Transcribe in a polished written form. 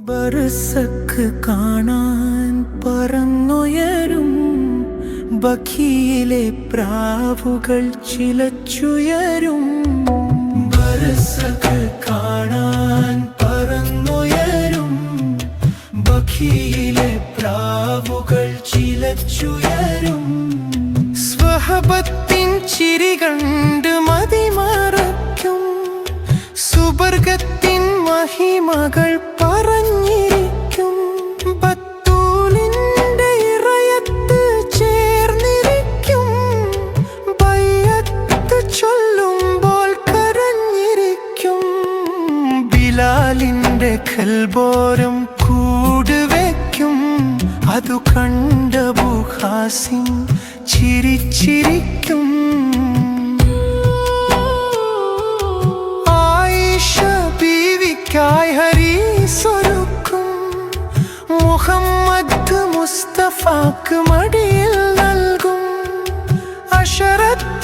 ബർസക്ക് കാണാൻ പറന്നുയരും ബഖിയിലെ പ്രാവുകൾ ചിലച്ചുയരും. ബർസക്ക് കാണാൻ പറന്നുയരും ബഖിയിലെ പ്രാവുകൾ ചിലച്ചുയരും. സ്വഹബത്തിൻ ചിരി കണ്ട് മതിമറയ്ക്കും സുബർഗത്തിൻ മഹിമകൾ പറഞ്ഞിരിക്കും. ബത്തൂലിന്റെ ഇറയത്ത് ചേർന്നിരിക്കും. ബയ്യത്ത് ചൊല്ലുമ്പോൾ കരഞ്ഞിരിക്കും. ബിലാലിന്റെ ഖൽബോരം കൂടുവെക്കും. അതു കണ്ട അബൂ ഖാസിം ചിരിച്ചിരിക്കും. ആയിഷ ബീവിക്കായി ഹരീസൊരുക്കും. മുഹമ്മദ് മുസ്തഫാക്ക് മടിയിൽ നൽകും. അശറത്ത്